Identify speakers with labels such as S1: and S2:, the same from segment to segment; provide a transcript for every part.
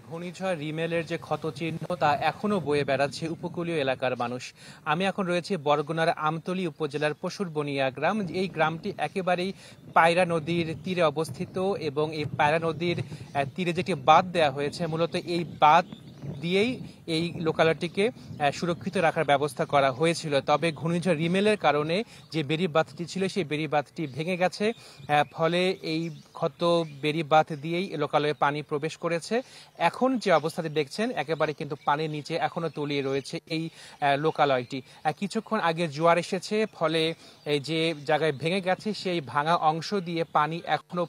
S1: ঘূর্ণিঝড় রিমেলের যে ক্ষতচিহ্ন তা এখনো বয়ে বেড়াচ্ছে উপকূলীয় এলাকার মানুষ। আমি এখন রয়েছে বরগুনার আমতলী উপজেলার পশুরবনিয়া গ্রাম। এই গ্রামটি একেবারেই পায়রা নদীর তীরে অবস্থিত এবং এই পায়রা নদীর তীরে যেটি বাঁধ দেওয়া হয়েছে, মূলত এই বাঁধ দিয়েই এই লোকালয়টিকে সুরক্ষিত রাখার ব্যবস্থা করা হয়েছিল। তবে ঘূর্ণিঝড় রিমেলের কারণে যে বেড়ি বাঁধটি ছিল সেই বেড়ি বাঁধটি ভেঙে গেছে, ফলে এই ক্ষত বেড়ি বাঁধ দিয়েই লোকালয়ে পানি প্রবেশ করেছে। এখন যে অবস্থাতে দেখছেন একেবারে কিন্তু পানির নিচে এখনো তলিয়ে রয়েছে এই লোকালয়টি। কিছুক্ষণ আগে জোয়ার এসেছে, ফলে এই যে জায়গায় ভেঙে গেছে সেই ভাঙা অংশ দিয়ে পানি এখনো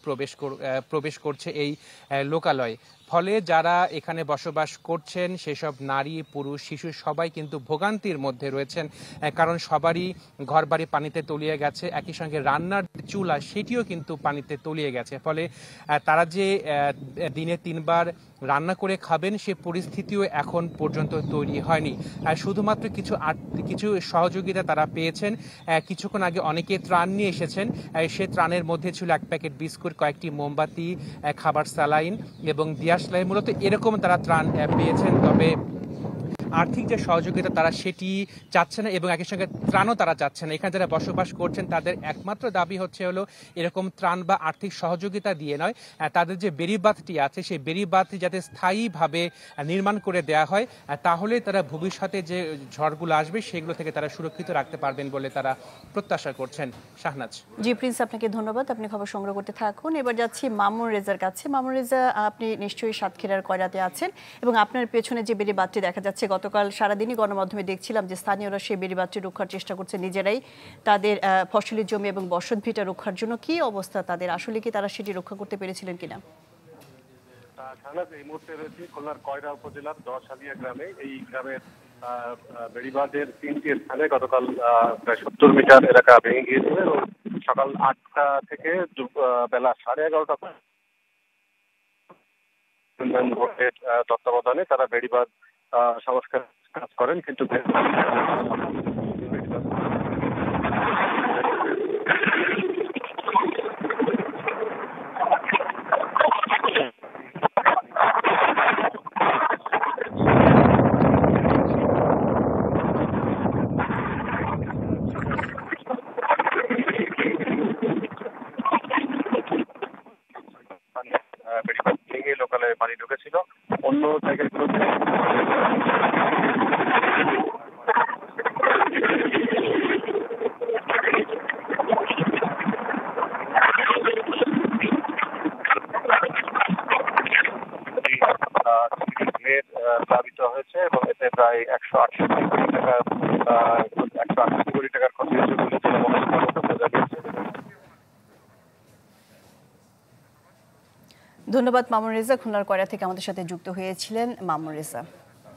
S1: প্রবেশ করছে এই লোকালয়ে। ফলে যারা এখানে বসবাস করছেন সেসব নারী, পুরুষ, শিশু সবাই কিন্তু ভোগান্তির মধ্যে রয়েছেন, কারণ সবারই ঘরবাড়ি পানিতে তলিয়ে গেছে। একই সঙ্গে রান্নার চুলা সেটিও কিন্তু পানিতে তলিয়ে গেছে। ফলে তারা যে দিনে 3 বার রান্না করে খাবেন সে পরিস্থিতিও এখন পর্যন্ত তৈরি হয়নি। শুধুমাত্র কিছু সহযোগিতা তারা পেয়েছেন। কিছুক্ষণ আগে অনেকে ত্রাণ নিয়ে এসেছেন। সে ত্রাণের মধ্যে ছিল 1 প্যাকেট বিস্কুট, কয়েকটি মোমবাতি, খাবার স্যালাইন এবং দিয়াশলাই। মূলত এরকম তারা ত্রাণ পেয়েছেন। তবে আর্থিক যে সহযোগিতা তারা সেটি চাচ্ছে না এবং একই সঙ্গে ত্রাণও তারা চাচ্ছে না। এখানে যারা বসবাস করছেন তাদের একমাত্র দাবি হলো এরকম ত্রাণ বা আর্থিক সহযোগিতা দিয়ে নয়, তাদের যে বেড়িবাঁধটি আছে সেই বেড়িবাঁধটি যাতে স্থায়ীভাবে নির্মাণ করে দেওয়া হয়, তাহলে তারা ভবিষ্যতে যে ঝড়গুলো আসবে সেগুলো থেকে তারা সুরক্ষিত রাখতে পারবেন বলে তারা প্রত্যাশা করছেন। শাহনাজ।
S2: জি প্রিন্স, আপনাকে ধন্যবাদ। আপনি খবর সংগ্রহ করতে থাকুন। এবার যাচ্ছি মামুন রেজার কাছে। মামুন রেজা, আপনি নিশ্চয়ই সাতক্ষীরার কয়রাতে আছেন এবং আপনার পেছনে যে বেড়িবাঁধটি দেখা যাচ্ছে, গতকাল সারাদিনই গণমাধ্যমে দেখছিলাম যে স্থানীয়রা সেই বেড়িবাঁধটি রক্ষার চেষ্টা করছে নিজেরাই, তাদের ফসলি জমি এবং বসত ভিটা রক্ষার জন্য। কি অবস্থা তাদের, আসলে কি তারা সেটি রক্ষা করতে পেরেছিলেন কিনা?
S3: এই মুহূর্তে রয়েছে খুলনার কয়রা উপজেলার দশহালিয়া গ্রামে। এই গ্রামের বেড়িবাঁধের 3টি স্থানে গতকাল প্রায় 70 মিটার এলাকা ভেঙে গিয়েছিল এবং সকাল 8টা থেকে বেলা 11:30টা বোর্ডের তত্ত্বাবধানে তারা বেড়িবাঁধ সংস্কার কাজ করেন, কিন্তু ভেঙে লোকালয়ে পানি ঢুকেছিল। অন্য জায়গাগুলোতে প্লাবিত হয়েছে এবং এতে প্রায় 168 কোটি টাকার ক্ষতি হয়েছে বলে জেলা কর্মকর্তা জানিয়েছেন।
S2: ধন্যবাদ মামুন রেজা। খুলনার কয়রা থেকে আমাদের সাথে যুক্ত হয়েছিলেন মামুন রেজা।